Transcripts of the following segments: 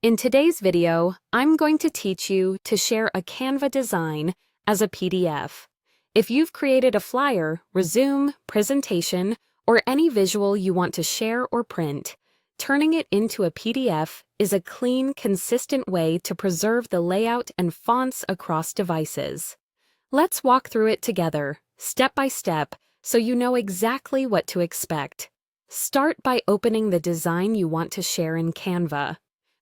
In today's video, I'm going to teach you to share a Canva design as a PDF. If you've created a flyer, resume, presentation, or any visual you want to share or print, turning it into a PDF is a clean, consistent way to preserve the layout and fonts across devices. Let's walk through it together, step by step, so you know exactly what to expect. Start by opening the design you want to share in Canva.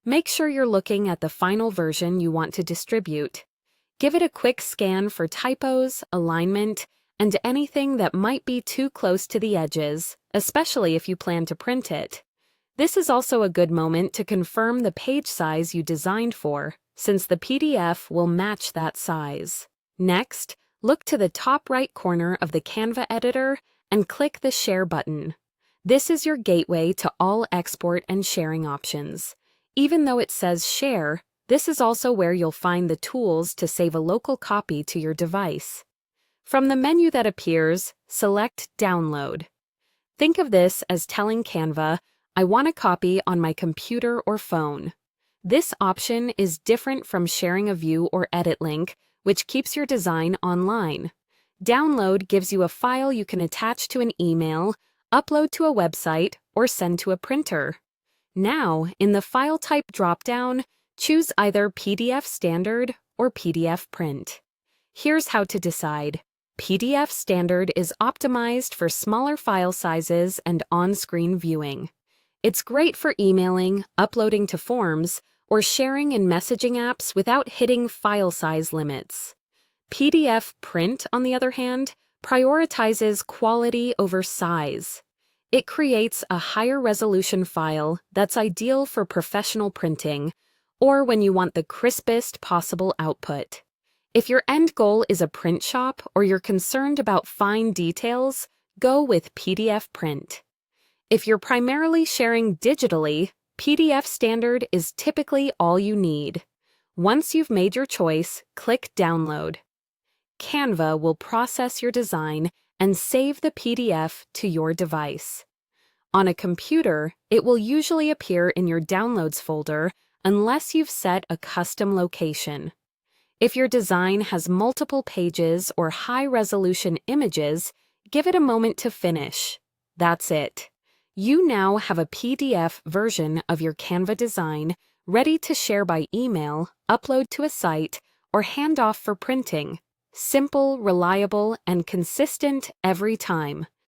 Make sure you're looking at the final version you want to distribute. Give it a quick scan for typos, alignment, and anything that might be too close to the edges, especially if you plan to print it. This is also a good moment to confirm the page size you designed for, since the PDF will match that size. Next, look to the top right corner of the Canva editor and click the Share button. This is your gateway to all export and sharing options. Even though it says Share, this is also where you'll find the tools to save a local copy to your device. From the menu that appears, select Download. Think of this as telling Canva, I want a copy on my computer or phone. This option is different from sharing a view or edit link, which keeps your design online. Download gives you a file you can attach to an email, upload to a website, or send to a printer. Now, in the File Type dropdown, choose either PDF Standard or PDF Print. Here's how to decide. PDF Standard is optimized for smaller file sizes and on-screen viewing. It's great for emailing, uploading to forms, or sharing in messaging apps without hitting file size limits. PDF Print, on the other hand, prioritizes quality over size. It creates a higher resolution file that's ideal for professional printing, or when you want the crispest possible output. If your end goal is a print shop or you're concerned about fine details, go with PDF Print. If you're primarily sharing digitally, PDF Standard is typically all you need. Once you've made your choice, click Download. Canva will process your design and save the PDF to your device. On a computer, it will usually appear in your Downloads folder unless you've set a custom location. If your design has multiple pages or high-resolution images, give it a moment to finish. That's it. You now have a PDF version of your Canva design ready to share by email, upload to a site, or hand off for printing. Simple, reliable, and consistent every time.